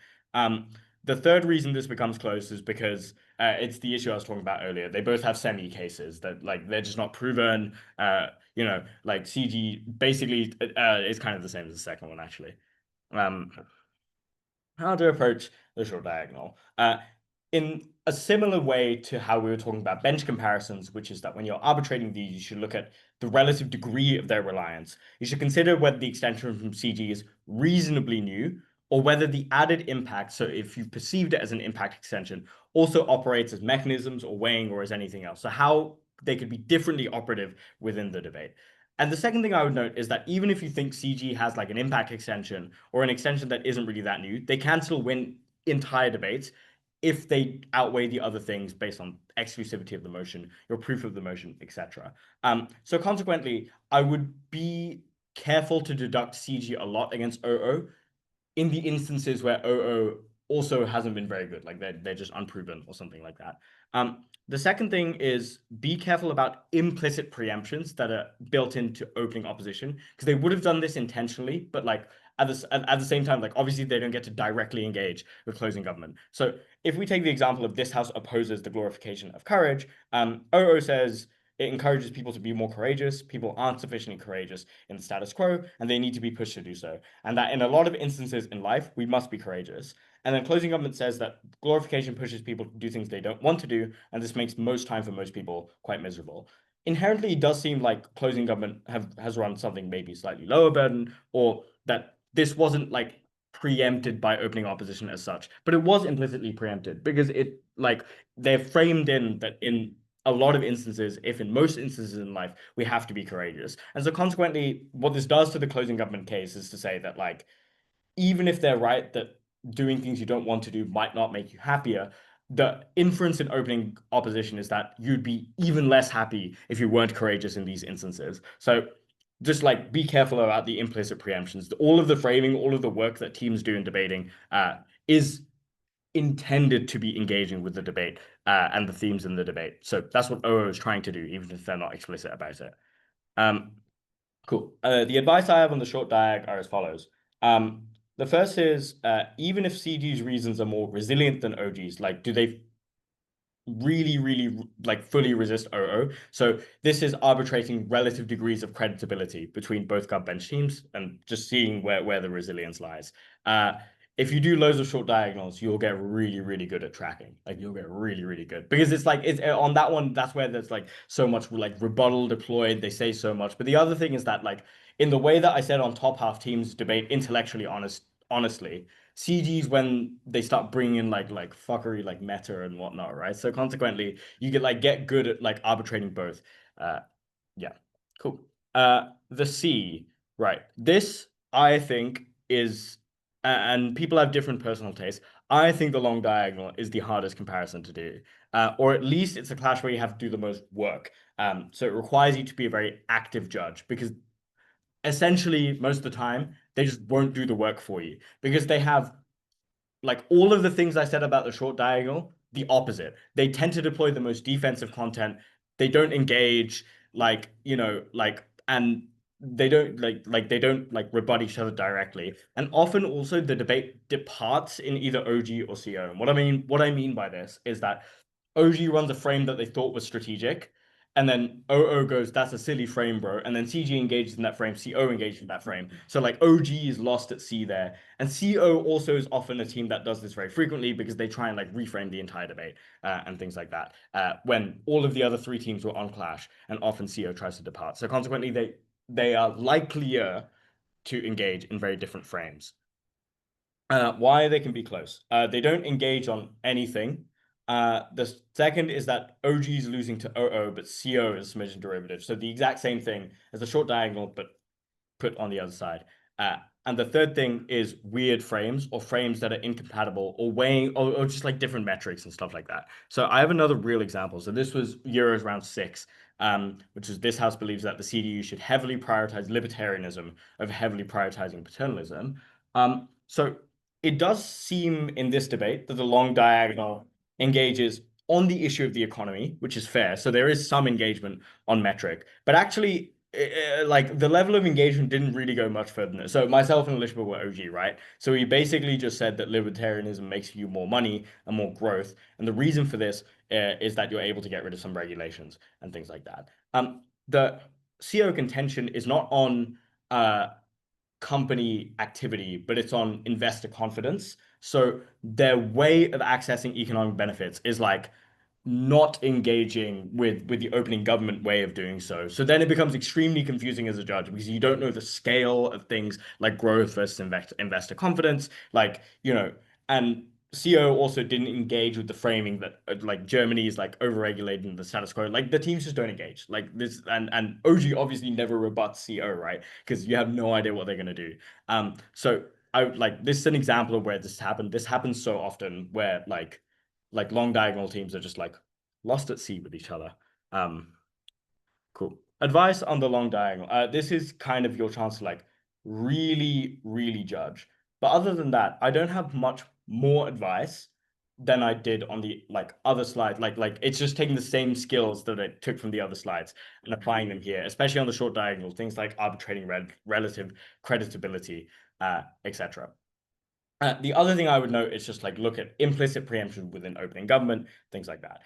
The third reason this becomes close is because it's the issue I was talking about earlier. They both have semi cases that like they're just not proven. Like CG basically is kind of the same as the second one actually. Um, how to approach the short diagonal. In a similar way to how we were talking about bench comparisons, which is that when you're arbitrating these, you should look at the relative degree of their reliance. You should consider whether the extension from CG is reasonably new or whether the added impact, so if you perceived it as an impact extension, also operates as mechanisms or weighing or as anything else. So how they could be differently operative within the debate. And the second thing I would note is that even if you think CG has like an impact extension or an extension that isn't really that new, they can still win entire debates if they outweigh the other things based on exclusivity of the motion, your proof of the motion, etc. So consequently, I would be careful to deduct CG a lot against OO in the instances where OO also hasn't been very good, like they're just unproven or something like that. The second thing is be careful about implicit preemptions that are built into opening opposition, because they would have done this intentionally, but like at the same time, like obviously they don't get to directly engage with closing government. So if we take the example of this house opposes the glorification of courage, OO says it encourages people to be more courageous. People aren't sufficiently courageous in the status quo, and they need to be pushed to do so. And that in a lot of instances in life, we must be courageous. And then closing government says that glorification pushes people to do things they don't want to do, and this makes most time for most people quite miserable. Inherently, it does seem like closing government has run something maybe slightly lower burden, or that this wasn't like preempted by opening opposition as such, but it was implicitly preempted because it like they're framed in that in a lot of instances, if in most instances in life, we have to be courageous. And so consequently, what this does to the closing government case is to say that like, even if they're right that doing things you don't want to do might not make you happier, the inference in opening opposition is that you'd be even less happy if you weren't courageous in these instances. So just like be careful about the implicit preemptions. All of the framing, all of the work that teams do in debating is intended to be engaging with the debate and the themes in the debate. So that's what OO is trying to do, even if they're not explicit about it. Cool. The advice I have on the short diag are as follows. The first is even if CG's reasons are more resilient than OG's, like do they really like fully resist OO? So this is arbitrating relative degrees of credibility between both gov bench teams and just seeing where the resilience lies. If you do loads of short diagonals, you'll get really good at tracking. Like you'll get really good because it's like it's on that one. That's where there's like so much like rebuttal deployed. They say so much, but the other thing is that like in the way that I said on top half teams debate intellectually honestly, CGs when they start bringing in like fuckery like meta and whatnot, right? So consequently, you get good at like arbitrating both. Yeah, cool. The C, right? This I think is, and people have different personal tastes. I think the long diagonal is the hardest comparison to do, or at least it's a clash where you have to do the most work. So it requires you to be a very active judge because essentially most of the time they just won't do the work for you because they have like all of the things I said about the short diagonal, the opposite. They tend to deploy the most defensive content. They don't engage, like, and they don't they don't like rebut each other directly, and often also the debate departs in either OG or CO. And what I mean by this is that OG runs a frame that they thought was strategic, and then OO goes, "That's a silly frame, bro." And then CG engages in that frame, CO engages in that frame. So like OG is lost at C there, and CO also is often a team that does this very frequently because they try and like reframe the entire debate and things like that. When all of the other three teams were on clash, and often CO tries to depart. So consequently, they are likelier to engage in very different frames. Why they can be close. They don't engage on anything. The second is that OG is losing to OO, but CO is smidgen derivative. So the exact same thing as the short diagonal, but put on the other side. And the third thing is weird frames or frames that are incompatible or weighing or just like different metrics and stuff like that. So I have another real example. So this was Euros round 6, which is this house believes that the CDU should heavily prioritize libertarianism over heavily prioritizing paternalism. So it does seem in this debate that the long diagonal engages on the issue of the economy, which is fair. So there is some engagement on metric, but actually like the level of engagement didn't really go much further than that. So myself and Elishba were OG, right? So he basically just said that libertarianism makes you more money and more growth, and the reason for this is that you're able to get rid of some regulations and things like that. The CO contention is not on company activity, but it's on investor confidence. So their way of accessing economic benefits is like not engaging with the opening government way of doing so. So then it becomes extremely confusing as a judge because you don't know the scale of things like growth versus investor confidence, like, you know, and CO also didn't engage with the framing that like Germany is like overregulating the status quo. Like the teams just don't engage. Like this and OG obviously never rebuts CO, right? Because you have no idea what they're gonna do. So I like this is an example of where this happened. This happens so often where like long diagonal teams are just like lost at sea with each other. Cool. Advice on the long diagonal. This is kind of your chance to like really judge. But other than that, I don't have much more advice than I did on the like other slide. Like it's just taking the same skills that I took from the other slides and applying them here, especially on the short diagonal, things like arbitrating relative creditability, etc. The other thing I would note is just like look at implicit preemption within opening government, things like that.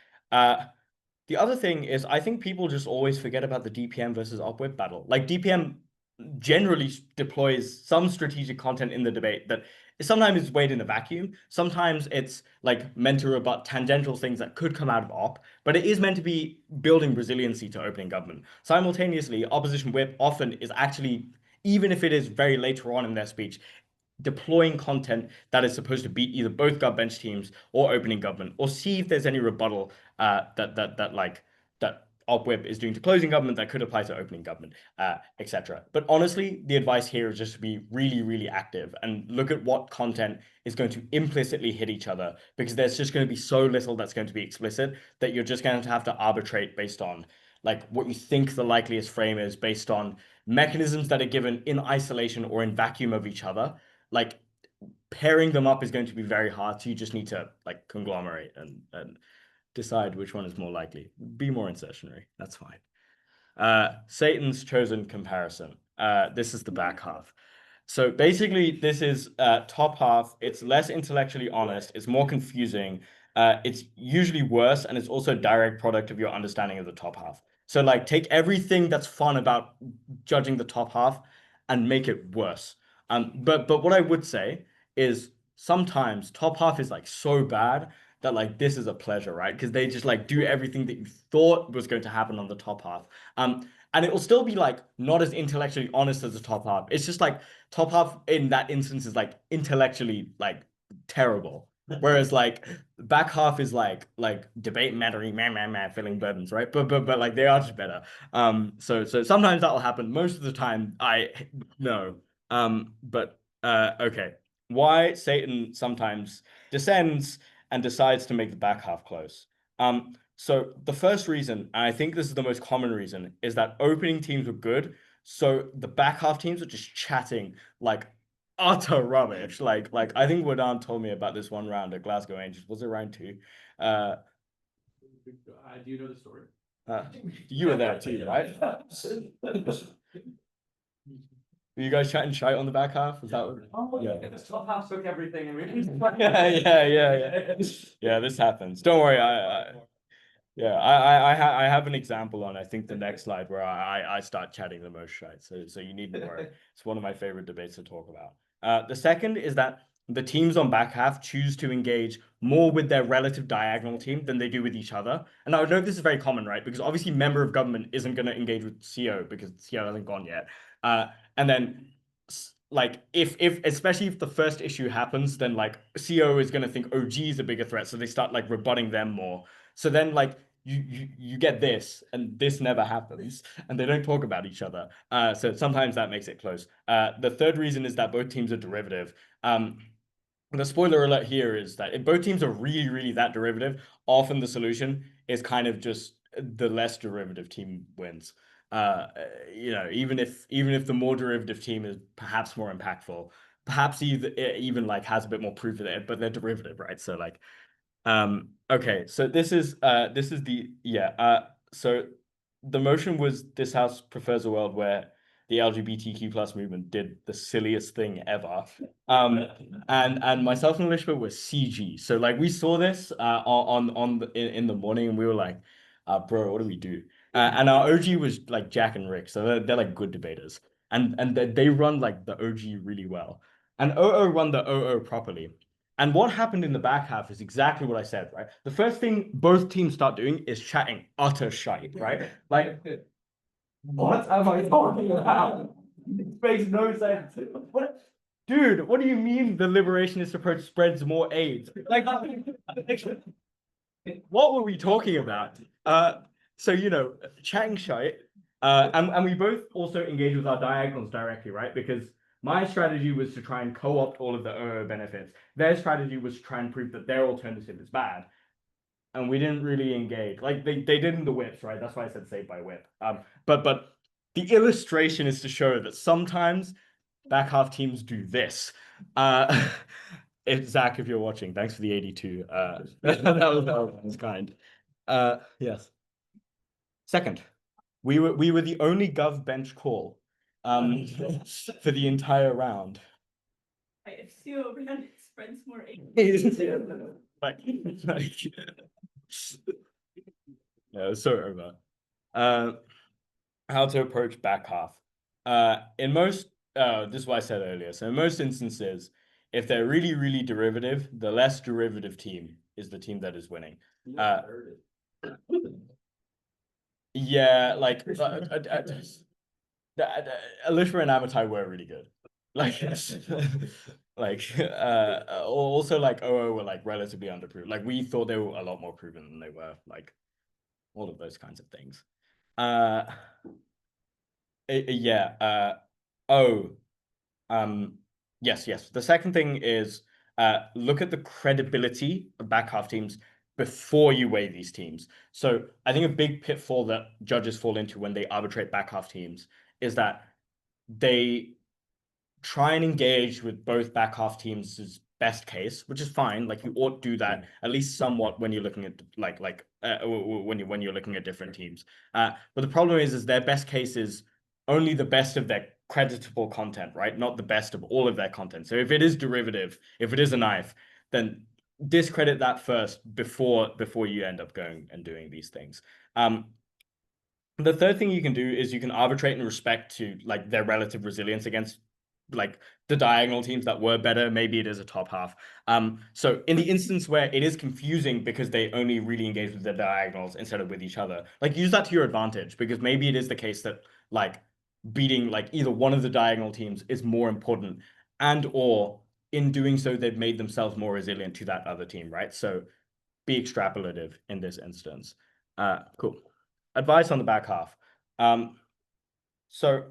The other thing is I think people just always forget about the DPM versus op-whip battle. Like DPM generally deploys some strategic content in the debate that sometimes is weighed in a vacuum. Sometimes it's like meant to rebut tangential things that could come out of op, but it is meant to be building resiliency to opening government. Simultaneously, opposition whip often is actually, even if it is very later on in their speech, deploying content that is supposed to beat either both gov bench teams or opening government, or see if there's any rebuttal that op-whip is doing to closing government that could apply to opening government, etc. But honestly, the advice here is just to be really active and look at what content is going to implicitly hit each other, because there's just going to be so little that's going to be explicit that you're just going to have to arbitrate based on like what you think the likeliest frame is based on mechanisms that are given in isolation or in vacuum of each other. Like pairing them up is going to be very hard. So you just need to like conglomerate and decide which one is more likely. Be more insertionary. That's fine. Satan's chosen comparison. This is the back half. So basically, this is top half. It's less intellectually honest. It's more confusing. It's usually worse, and it's also a direct product of your understanding of the top half. So like take everything that's fun about judging the top half and make it worse. But what I would say is sometimes top half is like so bad that like this is a pleasure, right? Because they just like do everything that you thought was going to happen on the top half. And it will still be like not as intellectually honest as the top half. It's just like top half in that instance is like intellectually like terrible. Whereas like back half is like debate mattering, filling burdens, right? But like they are just better. So sometimes that will happen. Most of the time, I no. But okay. Why Satan sometimes descends and decides to make the back half close. So the first reason, and I think this is the most common reason, is that opening teams were good. So the back half teams were just chatting like utter rubbish. Like I think Wadan told me about this one round at Glasgow Angels. Was it round 2? Do you know the story? You were there too, right? Were you guys chatting shite on the back half? Was that what? Oh, Yeah. yeah, this top half took everything and we Yeah. Yeah, this happens. Don't worry. I have an example on I think the next slide where I start chatting the most shite. So you needn't worry. It's one of my favorite debates to talk about. The second is that the teams on back half choose to engage more with their relative diagonal team than they do with each other. And I know this is very common, right? Because obviously member of government isn't going to engage with CO because CO hasn't gone yet. And then like if especially if the first issue happens, then like CO is going to think OG is a bigger threat, so they start like rebutting them more. So then like you get this and this never happens and they don't talk about each other. So sometimes that makes it close. The third reason is that both teams are derivative. The spoiler alert here is that if both teams are really that derivative, often the solution is kind of just the less derivative team wins. Even if the more derivative team is perhaps more impactful, perhaps even like has a bit more proof of it, but they're derivative, right? So like, okay, so this is so the motion was this house prefers a world where the LGBTQ plus movement did the silliest thing ever. And myself and Elishma were CG. So like we saw this in the morning and we were like, bro, what do we do? And our OG was like Jack and Rick, so they're like good debaters. And they run like the OG really well. And OO run the OO properly. And what happened in the back half is exactly what I said, right? The first thing both teams start doing is chatting utter shite, right? Like, what am I talking about? It makes no sense. What? Dude, what do you mean the liberationist approach spreads more AIDS? Like, what were we talking about? So chatting shite. And we both also engage with our diagonals directly, right? Because my strategy was to try and co-opt all of the OO benefits. Their strategy was to try and prove that their alternative is bad. And we didn't really engage. Like they did in the whips, right? That's why I said save by whip. But the illustration is to show that sometimes back half teams do this. If Zach, if you're watching, thanks for the 82. That was kind. Yes. Second, we were the only gov bench call for the entire round. If CO ran, it spreads more. like yeah, so over. How to approach back half. In most, this is what I said earlier. So in most instances, if they're really derivative, the less derivative team is the team that is winning. Yeah, like Alishma and Amatai were really good. Like, also like OO were like relatively underproven. Like we thought they were a lot more proven than they were. Like all of those kinds of things. Yes. The second thing is look at the credibility of back half teams before you weigh these teams. So I think a big pitfall that judges fall into when they arbitrate back half teams is that they try and engage with both back half teams' best case, which is fine. Like you ought to do that at least somewhat when you're looking at when you're looking at different teams. But the problem is their best case is only the best of their creditable content, right? Not the best of all of their content. So if it is derivative, if it is a knife, then discredit that first before you end up going and doing these things. The third thing you can do is you can arbitrate in respect to like their relative resilience against like the diagonal teams that were better. Maybe it is a top half. So in the instance where it is confusing because they only really engage with the diagonals instead of with each other, like use that to your advantage, because maybe it is the case that like beating like either one of the diagonal teams is more important, and or in doing so they've made themselves more resilient to that other team, right? So be extrapolative in this instance. Cool. Advice on the back half. So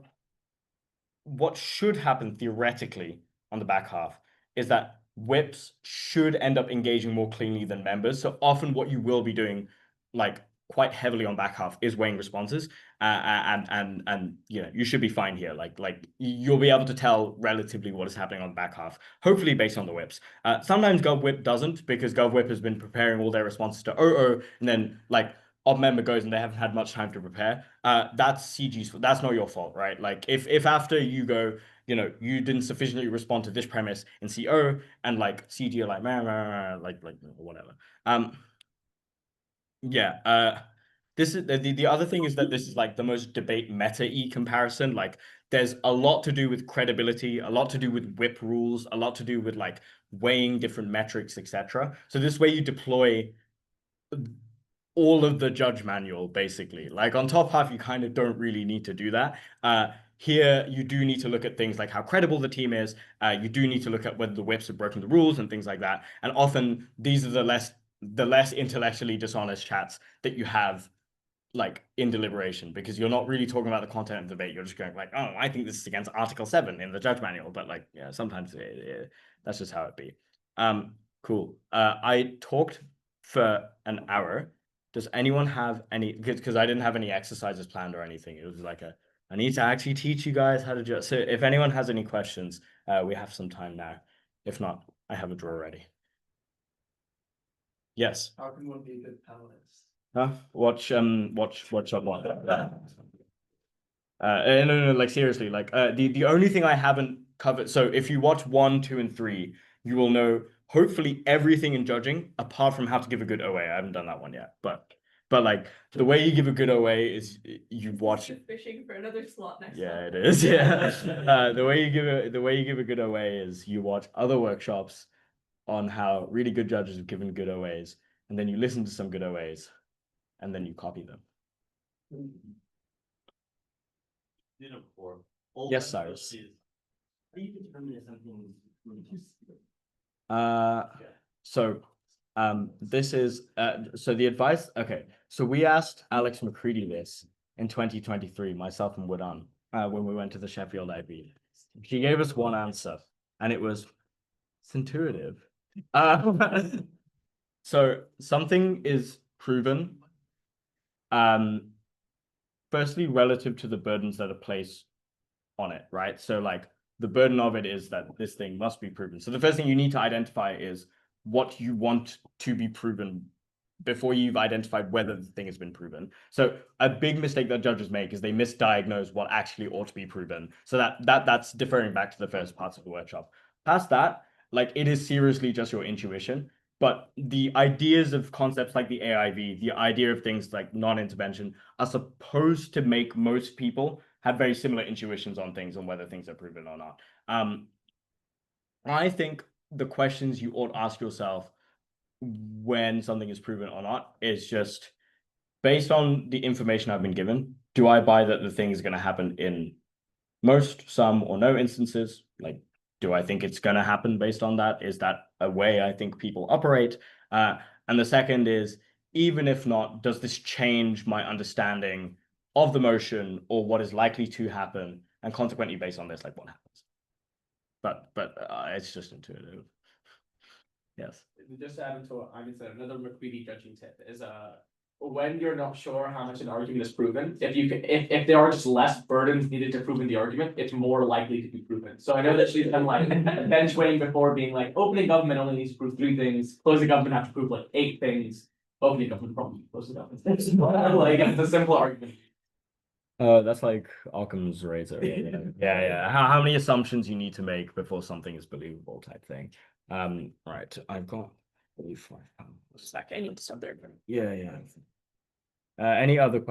what should happen theoretically on the back half is that whips should end up engaging more cleanly than members. So often what you will be doing like quite heavily on back half is weighing responses. And you should be fine here. Like you'll be able to tell relatively what is happening on back half, hopefully based on the whips. Sometimes Gov Whip doesn't, because Gov Whip has been preparing all their responses to OO, and then like odd member goes and they haven't had much time to prepare, that's CG's fault. That's not your fault, right? Like if after you go, you know, you didn't sufficiently respond to this premise in CO and like CG are like, like whatever. Yeah. This is the other thing is that this is like the most debate meta-y comparison. Like there's a lot to do with credibility, a lot to do with whip rules, a lot to do with like weighing different metrics, etc. So this way you deploy all of the judge manual, basically. Like on top half, you kind of don't really need to do that. Here, you do need to look at things like how credible the team is. You do need to look at whether the whips have broken the rules and things like that. And often these are the less intellectually dishonest chats that you have like in deliberation, because you're not really talking about the content of the debate. You're just going like, oh, I think this is against Article 7 in the judge manual. But like, yeah, sometimes that's just how it be. Cool. I talked for an hour. Does anyone have any, because I didn't have any exercises planned or anything. It was like I need to actually teach you guys how to do it. So if anyone has any questions, we have some time now. If not, I have a draw ready. Yes. How can one be a good panelist? Huh? Watch up on that. No, like seriously, like the only thing I haven't covered. So if you watch 1, 2, and 3, you will know hopefully everything in judging apart from how to give a good OA. I haven't done that one yet, but like the way you give a good OA is you watch. Fishing for another slot next Yeah, time. it is. Yeah. The way you give a good OA is you watch other workshops on how really good judges have given good OAs, and then you listen to some good OAs, and then you copy them. Yes, Cyrus. How do you determine if something this is so the advice. Okay, so we asked Alex McCready this in 2023, myself and Woodan, when we went to the Sheffield IB. She gave us one answer, and it was it's intuitive. So something is proven, firstly relative to the burdens that are placed on it, right? So like the burden of it is that this thing must be proven. So the first thing you need to identify is what you want to be proven before you've identified whether the thing has been proven. So a big mistake that judges make is they misdiagnose what actually ought to be proven. So that's deferring back to the first parts of the workshop. Past that, like it is seriously just your intuition. But the ideas of concepts like the AIV, the idea of things like non-intervention are supposed to make most people have very similar intuitions on things and whether things are proven or not. I think the questions you ought to ask yourself when something is proven or not is just based on the information I've been given, do I buy that the thing is going to happen in most, some, or no instances? Like, do I think it's going to happen based on that? Is that a way I think people operate? And the second is, even if not, does this change my understanding of the motion or what is likely to happen? And consequently, based on this, like what happens? But it's just intuitive. Yes. Just to add into what I said, another McCready judging tip is when you're not sure how much an argument is proven, if there are just less burdens needed to prove in the argument, it's more likely to be proven. So I know that she's done like bench weighing before, being like opening government only needs to prove 3 things, closing government have to prove like 8 things. Opening government probably closing government. Like it's a simple argument. That's like Occam's razor. Yeah. How many assumptions you need to make before something is believable type thing. Right. I've got 45 pounds. I need to stop there. Yeah. Any other questions?